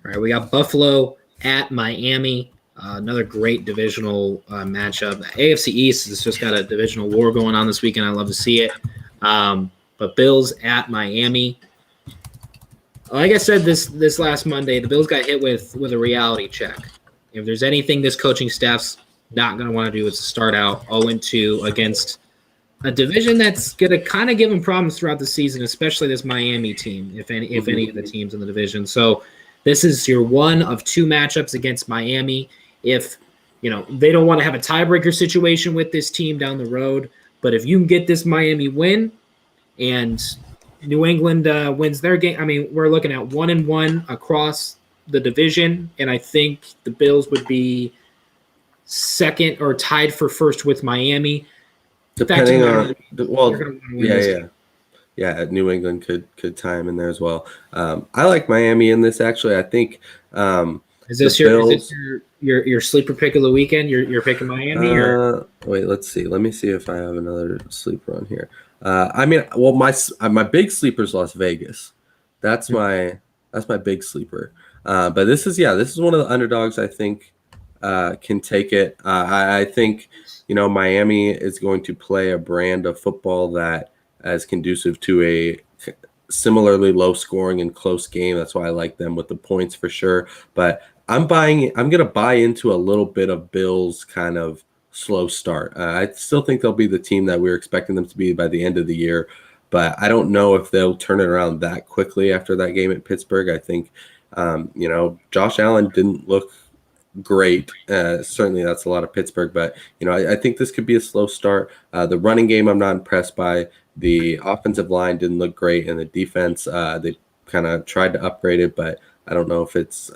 All right, we got Buffalo at Miami. Another great divisional matchup. The AFC East has just got a divisional war going on this weekend. I love to see it. But Bills at Miami. Like I said this last Monday, the Bills got hit with a reality check. If there's anything this coaching staff's not going to want to do, is to start out 0-2 against a division that's going to kind of give them problems throughout the season, especially this Miami team, if any of the teams in the division. So this is your 1 of 2 matchups against Miami. If they don't want to have a tiebreaker situation with this team down the road, but if you can get this Miami win and New England wins their game, I mean, we're looking at 1-1 across the division, and I think the Bills would be second or tied for first with Miami. Depending on yeah. New England could tie him in there as well. I like Miami in this actually. I think Is this your sleeper pick of the weekend? You're picking Miami or wait, let's see. Let me see if I have another sleeper on here. I mean, well, my big sleeper is Las Vegas. That's my big sleeper. But this is one of the underdogs I think can take it. I think Miami is going to play a brand of football that is conducive to a similarly low scoring and close game. That's why I like them with the points for sure. But I'm going to buy into a little bit of Bills kind of slow start. I still think they'll be the team that we were expecting them to be by the end of the year, but I don't know if they'll turn it around that quickly after that game at Pittsburgh. I think, Josh Allen didn't look great. Certainly that's a lot of Pittsburgh, but I think this could be a slow start. The running game I'm not impressed by. The offensive line didn't look great, and the defense they kind of tried to upgrade it, but I don't know if it's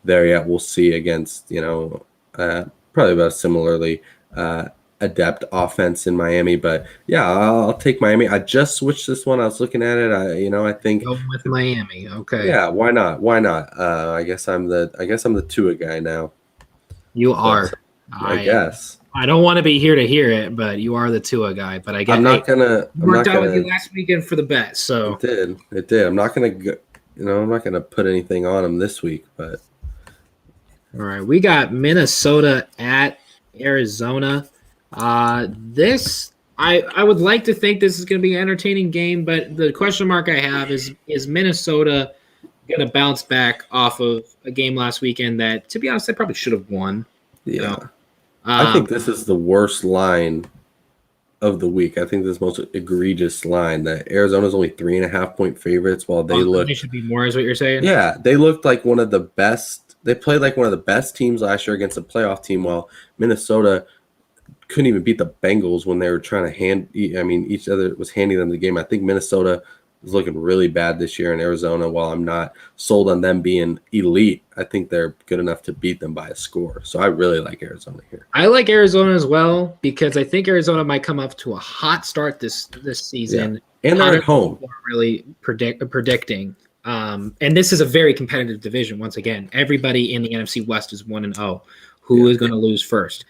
there yet. We'll see against probably about a similarly adept offense in Miami, but yeah, I'll take Miami. I just switched this one. I was looking at it. I think go with Miami. Okay. Yeah, why not? I guess I'm the Tua guy now. You are. I guess. I don't want to be here to hear it, but you are the Tua guy. But I guess I'm not gonna. Worked out with you last weekend for the bet, so it did. I'm not gonna go. I'm not gonna put anything on him this week, but. All right, we got Minnesota at Arizona. This I would like to think this is going to be an entertaining game, but the question mark I have is Minnesota going to bounce back off of a game last weekend that, to be honest, they probably should have won. Yeah. I think this is the worst line of the week. I think this is the most egregious line that Arizona's only 3.5-point favorites while they should be more, is what you're saying? Yeah, they looked like one of the best. They played like one of the best teams last year against a playoff team, while Minnesota couldn't even beat the Bengals when they were trying to each other was handing them the game. I think Minnesota is looking really bad this year in Arizona. While I'm not sold on them being elite, I think they're good enough to beat them by a score. So I really like Arizona here. I like Arizona as well because I think Arizona might come up to a hot start this season. Yeah. And they're at home. Really predicting. And this is a very competitive division. Once again, everybody in the NFC West is 1-0. Who is going to lose first?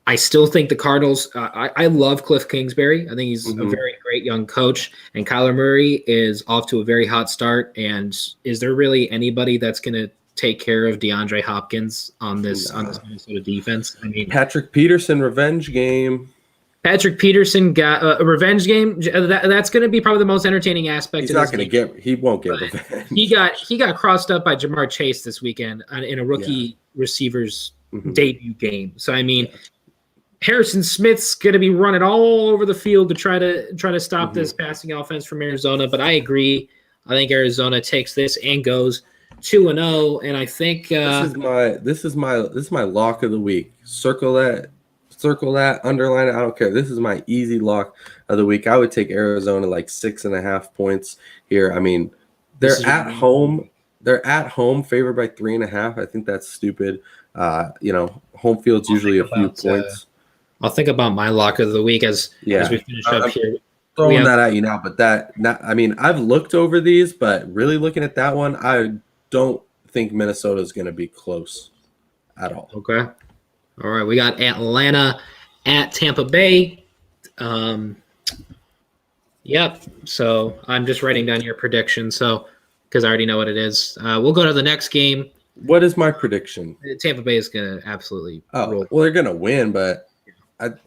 I still think the Cardinals. I love Cliff Kingsbury. I think he's a very great young coach, and Kyler Murray is off to a very hot start. And is there really anybody that's going to take care of DeAndre Hopkins on this Minnesota defense? I mean, Patrick Peterson revenge game. Patrick Peterson got a revenge game. That's going to be probably the most entertaining aspect. He's not going to get. He won't get revenge. He got crossed up by Jamar Chase this weekend in a rookie receiver's debut game. So I mean. Harrison Smith's going to be running all over the field to try to stop this passing offense from Arizona. But I agree. I think Arizona takes this and goes 2-0. And I think this is my lock of the week. Circle that, underline it. I don't care. This is my easy lock of the week. I would take Arizona like 6.5 points here. I mean, they're at home. They're at home, favored by 3.5. I think that's stupid. Home field's usually a few points. I'll think about my lock of the week as we finish up here. Throwing that at you now, but I've looked over these, but really looking at that one, I don't think Minnesota is going to be close at all. Okay. All right. We got Atlanta at Tampa Bay. Yep. So I'm just writing down your prediction. So, because I already know what it is. We'll go to the next game. What is my prediction? Tampa Bay is going to absolutely roll. Well, they're going to win, but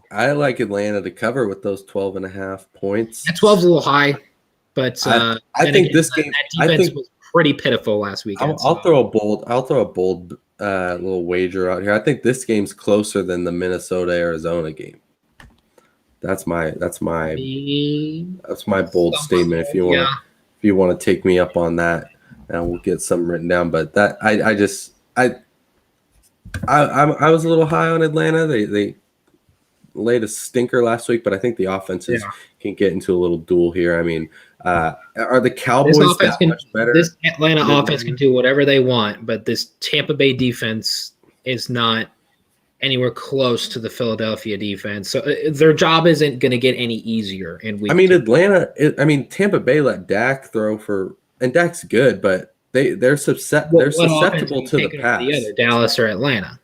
I like Atlanta to cover with those 12.5 points. That 12's a little high, but I think this game that defense was pretty pitiful last weekend. I'll throw a bold little wager out here. I think this game's closer than the Minnesota-Arizona game. That's my bold statement. If you want to take me up on that, and we'll get something written down. But that I was a little high on Atlanta. They laid a stinker last week, but I think the offenses can get into a little duel here. I mean, are the Cowboys that much better? This Atlanta offense can do whatever they want, but this Tampa Bay defense is not anywhere close to the Philadelphia defense. So their job isn't going to get any easier in week 2. Tampa Bay let Dak throw and Dak's good, but they're susceptible to the pass. The other, Dallas or Atlanta.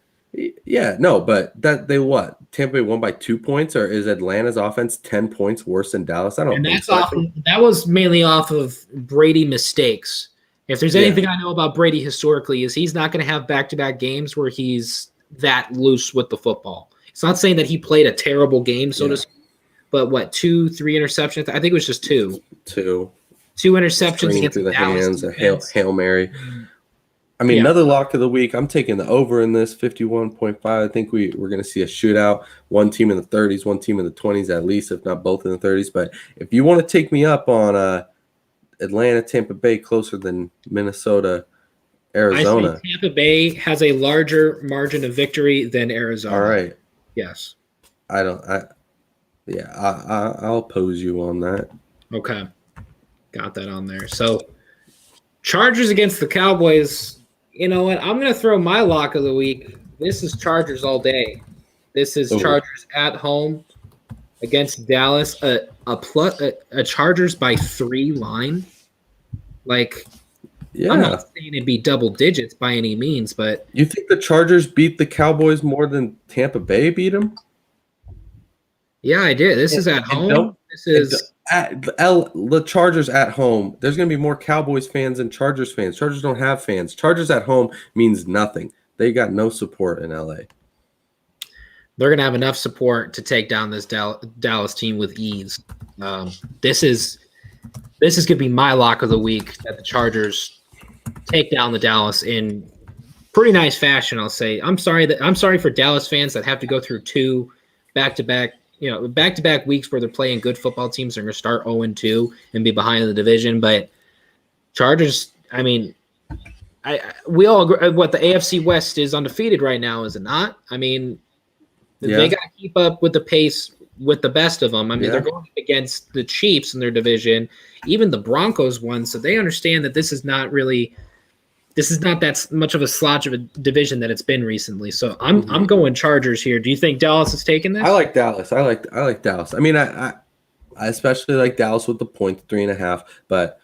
Yeah, no, but Tampa Bay won by 2 points, or is Atlanta's offense 10 points worse than Dallas? I don't think so. That was mainly off of Brady mistakes. If there's anything I know about Brady historically, is he's not going to have back-to-back games where he's that loose with the football. It's not saying that he played a terrible game, to speak, but 2-3 interceptions? I think it was just 2. 2 interceptions against through the hands, a Hail Mary. Another lock of the week. I'm taking the over in this 51.5. I think we're going to see a shootout. One team in the 30s, one team in the 20s at least, if not both in the 30s. But if you want to take me up on Atlanta, Tampa Bay closer than Minnesota, Arizona. I think Tampa Bay has a larger margin of victory than Arizona. All right. Yes. I'll oppose you on that. Okay. Got that on there. So Chargers against the Cowboys. You know what? I'm going to throw my lock of the week. This is Chargers all day. This is Chargers at home against Dallas. A Chargers by 3 line. I'm not saying it'd be double digits by any means, but you think the Chargers beat the Cowboys more than Tampa Bay beat them? Yeah, I did. This is at home. This is the Chargers at home. There's going to be more Cowboys fans than Chargers fans. Chargers don't have fans. Chargers at home means nothing. They got no support in LA. They're going to have enough support to take down this Dallas team with ease. This is going to be my lock of the week, that the Chargers take down the Dallas in pretty nice fashion, I'll say. I'm sorry for Dallas fans that have to go through 2 back-to-back weeks where they're playing good football teams. They're going to start 0-2 and be behind in the division. But Chargers, we all agree what the AFC West is undefeated right now, is it not? They got to keep up with the pace with the best of them. They're going up against the Chiefs in their division, even the Broncos won. So they understand that this is not that much of a slouch of a division that it's been recently. So I'm going Chargers here. Do you think Dallas is taking this? I like Dallas. I like Dallas. I especially like Dallas with the point 3.5. But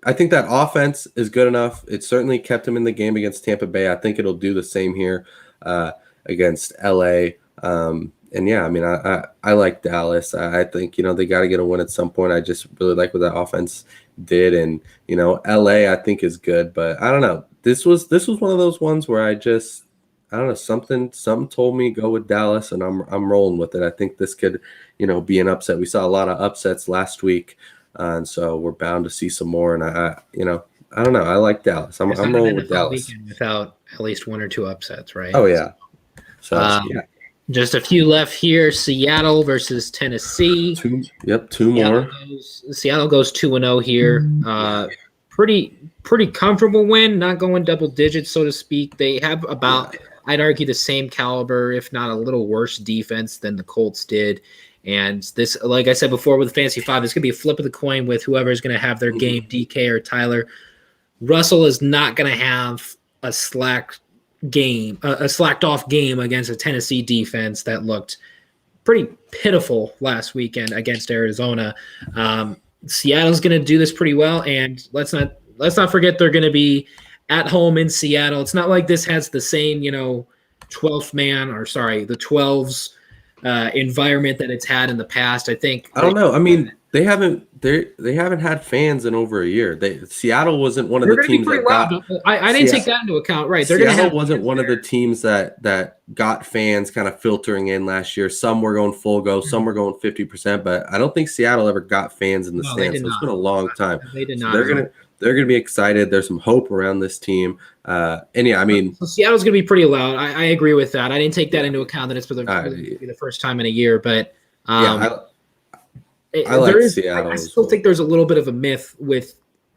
I think that offense is good enough. It certainly kept them in the game against Tampa Bay. I think it'll do the same here against LA. I like Dallas. I think, they got to get a win at some point. I just really like what that offense did. And, LA I think is good, but I don't know. This was one of those ones where I don't know, something told me go with Dallas, and I'm rolling with it. I think this could, be an upset. We saw a lot of upsets last week, and so we're bound to see some more. And I don't know. I like Dallas. I'm rolling with Dallas without at least 1 or 2 upsets, right? Oh yeah. So just a few left here. Seattle versus Tennessee. 2 more. Seattle goes 2-0 here. Pretty comfortable win. Not going double digits, so to speak. They have about, I'd argue, the same caliber, if not a little worse defense than the Colts did. And this, like I said before, with the Fantasy 5, it's going to be a flip of the coin with whoever is going to have their game, DK or Tyler. Russell is not going to have a slacked off game against a Tennessee defense that looked pretty pitiful last weekend against Arizona. Seattle's going to do this pretty well, and let's not forget they're going to be at home in Seattle. It's not like this has the same, 12th man, or sorry, the 12s environment that it's had in the past. I don't know. They haven't had fans in over a year. Seattle wasn't one of the teams that got. I didn't take that into account. Right, Seattle wasn't one of the teams that got fans kind of filtering in last year. Some were going full go, some were going 50%, but I don't think Seattle ever got fans in the stands. So it's been a long time. They did not. So they're gonna be excited. There's some hope around this team. So Seattle's gonna be pretty loud. I agree with that. I didn't take that into account that it's for the first time in a year, but I like Seattle. I still think there's a little bit of a myth with,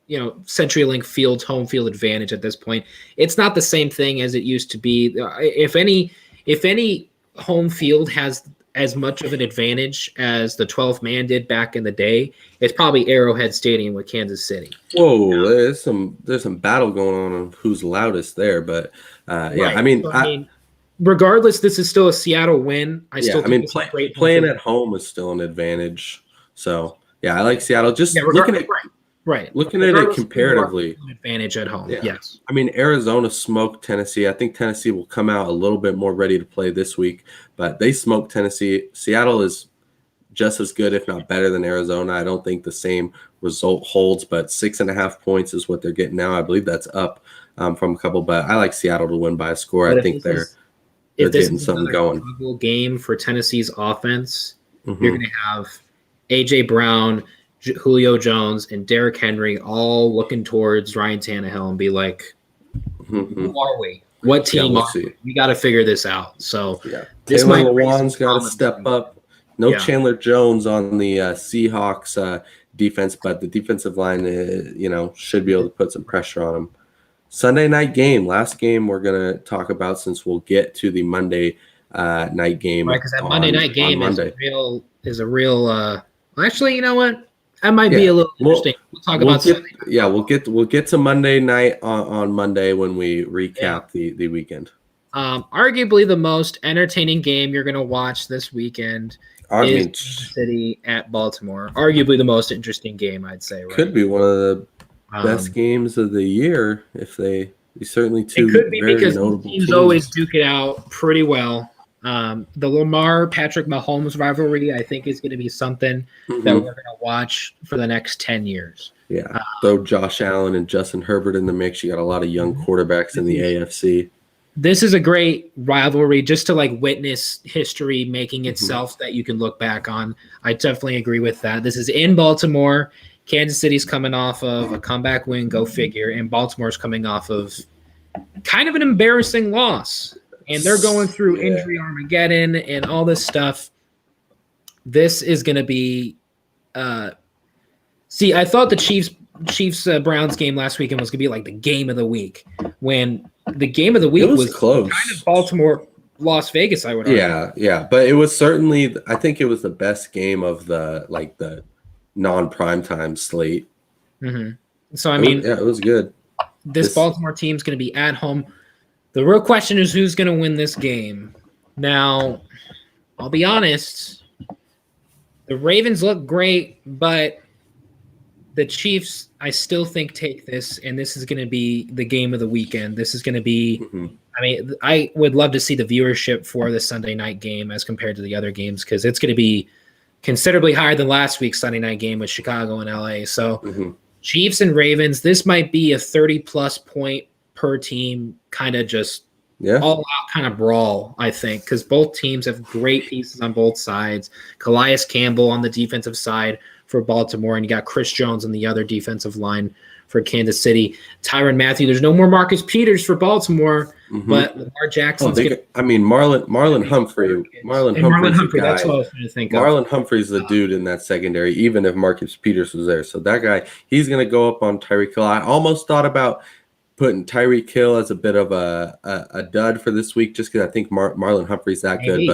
CenturyLink Field's home field advantage at this point. It's not the same thing as it used to be. If any home field has as much of an advantage as the 12th man did back in the day, it's probably Arrowhead Stadium with Kansas City. Whoa, there's some battle going on who's loudest there, but yeah, I mean, regardless, this is still a Seattle win. I still think it's a great playing at home is still an advantage. So yeah, I like Seattle. Just looking at it comparatively, advantage at home. Yeah. Yes, I mean Arizona smoked Tennessee. I think Tennessee will come out a little bit more ready to play this week, but they smoked Tennessee. Seattle is just as good, if not better, than Arizona. I don't think the same result holds, but 6.5 points is what they're getting now. I believe that's up from a couple, but I like Seattle to win by a score. I think they're getting something going. Game for Tennessee's offense, you're going to have A.J. Brown, Julio Jones, and Derrick Henry all looking towards Ryan Tannehill and be like, who are we? What team are we? We got to figure this out. So this Taylor Lewan's got to step up. No Chandler Jones on the Seahawks defense, but the defensive line, should be able to put some pressure on them. Sunday night game, last game we're going to talk about since we'll get to the Monday night game. Right, because that Monday night game is a real. Actually, you know what? That might be a little interesting. We'll talk about Sunday night. Yeah, we'll get to Monday night on Monday when we recap the weekend. Arguably the most entertaining game you're going to watch this weekend. Is Kansas City at Baltimore. Arguably the most interesting game, I'd say. Right? Could be one of the best games of the year if they certainly two. It could be because teams always duke it out pretty well. The Lamar Patrick Mahomes rivalry, I think, is going to be something that we're going to watch for the next 10 years. Yeah, throw Josh Allen and Justin Herbert in the mix. You got a lot of young quarterbacks in the AFC. This is a great rivalry just to witness history making itself that you can look back on. I definitely agree with that. This is in Baltimore. Kansas City's coming off of a comeback win, go figure, and Baltimore's coming off of kind of an embarrassing loss. And they're going through injury Armageddon and all this stuff. This is going to be I thought the Chiefs Browns game last weekend was going to be the game of the week, when the game of the week was close. Kind of Baltimore Las Vegas, I would argue. Yeah, but it was certainly, I think it was the best game of the non-primetime slate. So I mean, it was good. This Baltimore team's going to be at home. The real question is who's going to win this game. Now, I'll be honest, the Ravens look great, but the Chiefs, I still think, take this, and this is going to be the game of the weekend. This is going to be I mean, I would love to see the viewership for the Sunday night game as compared to the other games, because it's going to be considerably higher than last week's Sunday night game with Chicago and LA. So Chiefs and Ravens, this might be a 30-plus point per team kind of just all-out kind of brawl, I think, because both teams have great pieces on both sides. Calais Campbell on the defensive side for Baltimore, and you got Chris Jones on the other defensive line for Kansas City. Tyrann Mathieu. There's no more Marcus Peters for Baltimore, but Lamar Jackson's Marlon Humphrey. Marlon Humphrey, that's what I was trying to think of. Marlon Humphrey's the dude in that secondary, even if Marcus Peters was there. So that guy, he's going to go up on Tyreek Hill. I almost thought about putting Tyreek Hill as a bit of a dud for this week, just because I think Marlon Humphrey's that good,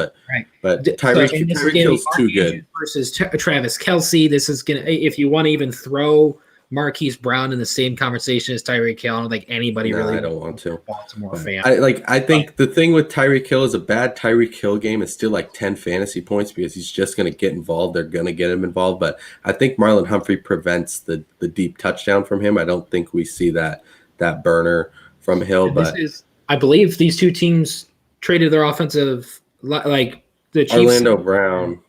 but Tyreek Hill's too good. Versus Travis Kelce, this is gonna, if you want to even throw Marquise Brown in the same conversation as Tyreek Hill, I don't think anybody really. I don't want to. Baltimore fan. I think the thing with Tyreek Hill is a bad Tyreek Hill game is still 10 fantasy points because he's just going to get involved. They're going to get him involved, but I think Marlon Humphrey prevents the deep touchdown from him. I don't think we see that burner from Hill, but I believe these two teams traded their offensive, the Chiefs. Orlando Brown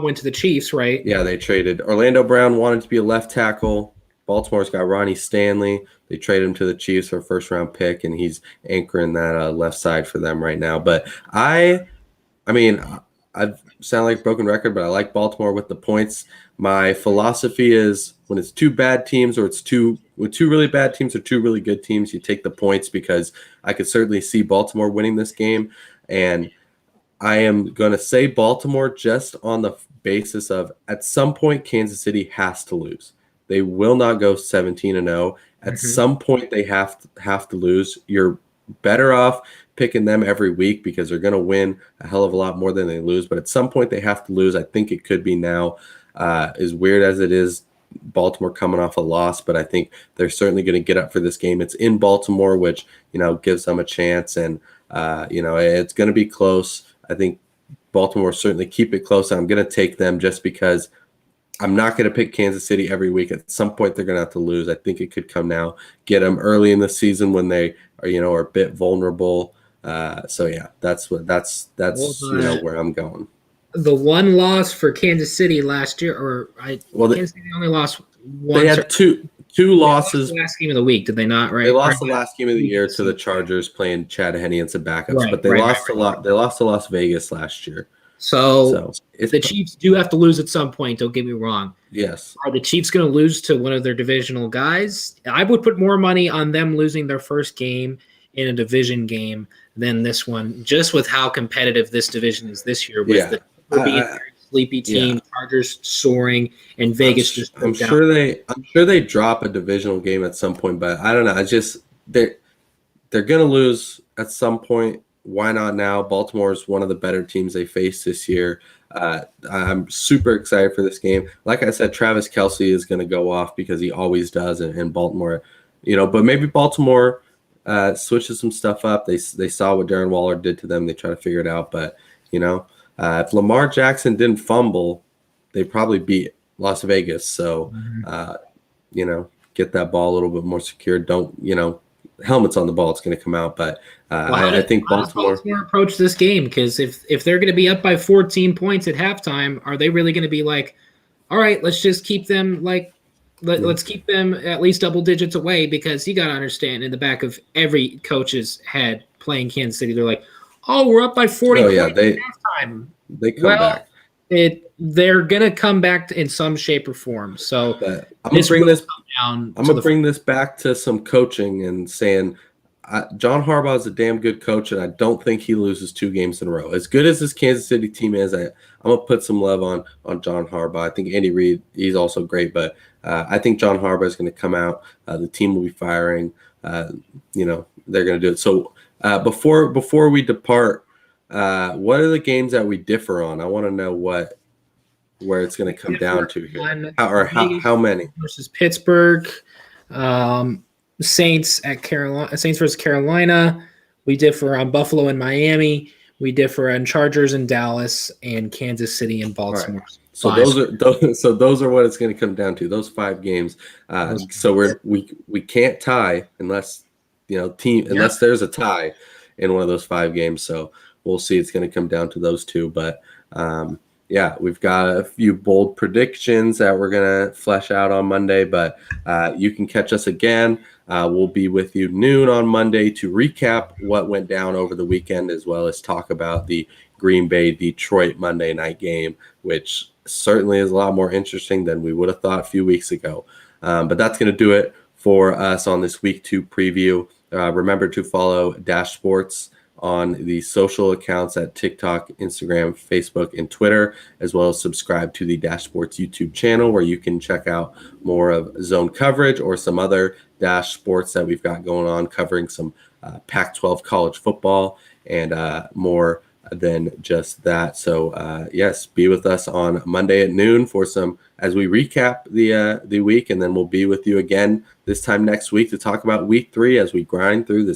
went to the Chiefs, right? Yeah, they traded. Orlando Brown wanted to be a left tackle. Baltimore's got Ronnie Stanley. They traded him to the Chiefs for a first-round pick, and he's anchoring that left side for them right now. But I mean, I sound like a broken record, but I like Baltimore with the points. My philosophy is when it's two bad teams or two really bad teams or two really good teams, you take the points, because I could certainly see Baltimore winning this game. And I am going to say Baltimore just on the basis of at some point Kansas City has to lose. They will not go 17-0. At some point they have to lose. You're better off picking them every week because they're going to win a hell of a lot more than they lose. But at some point they have to lose. I think it could be now. As weird as it is, Baltimore coming off a loss, but I think they're certainly going to get up for this game. It's in Baltimore, which, gives them a chance. And, it's going to be close. I think Baltimore certainly keep it close. I'm going to take them just because I'm not going to pick Kansas City every week. At some point, they're going to have to lose. I think it could come now. Get them early in the season when they are a bit vulnerable. So yeah, that's where I'm going. The one loss for Kansas City last year, Kansas City only lost one. They had two losses. The last game of the week, did they not? Right, they lost the last game of the year to the Chargers playing Chad Henne and some backups, right, but they lost a lot. They lost to Las Vegas last year. So the Chiefs do have to lose at some point. Don't get me wrong. Yes. Are the Chiefs going to lose to one of their divisional guys? I would put more money on them losing their first game in a division game than this one, just with how competitive this division is this year. With the being a sleepy team, Chargers soaring, and Vegas I'm sure they drop a divisional game at some point, but I don't know. They're going to lose at some point. Why not now? Baltimore is one of the better teams they faced this year. I'm super excited for this game. Like I said, Travis Kelce is going to go off because he always does in Baltimore. But maybe Baltimore switches some stuff up. They saw what Darren Waller did to them. They try to figure it out. But, if Lamar Jackson didn't fumble, they probably beat Las Vegas. So, get that ball a little bit more secure. Don't, helmets on the ball, it's going to come out. But I think Baltimore approach this game, because if they're going to be up by 14 points at halftime, are they really going to be like, all right, let's just keep them let's keep them at least double digits away? Because you got to understand, in the back of every coach's head playing Kansas City, they're like, oh, we're up by 40 points at halftime. They come back. They're gonna come back in some shape or form. So I'm gonna bring this back to some coaching and saying John Harbaugh is a damn good coach, and I don't think he loses 2 games in a row. As good as this Kansas City team is, I'm gonna put some love on John Harbaugh. I think Andy Reid, he's also great, but I think John Harbaugh is going to come out. The team will be firing. They're going to do it. So before we depart, what are the games that we differ on? I want to know where it's going to come down to here. How many? Versus Pittsburgh, Saints versus Carolina. We differ on Buffalo and Miami. We differ on Chargers and Dallas, and Kansas City and Baltimore. Right. So those are what it's going to come down to. Those 5 games. So we can't tie unless unless there's a tie in one of those 5 games. So we'll see. It's going to come down to those 2. But we've got a few bold predictions that we're going to flesh out on Monday. But you can catch us again. We'll be with you noon on Monday to recap what went down over the weekend, as well as talk about the Green Bay-Detroit Monday night game, which certainly is a lot more interesting than we would have thought a few weeks ago. But that's going to do it for us on this Week 2 preview. Remember to follow Dash Sports on the social accounts at TikTok, Instagram, Facebook, and Twitter, as well as subscribe to the Dash Sports YouTube channel, where you can check out more of zone coverage or some other Dash Sports that we've got going on, covering some Pac-12 college football and more than just that. So yes, be with us on Monday at noon for as we recap the week, and then we'll be with you again this time next week to talk about Week 3 as we grind through the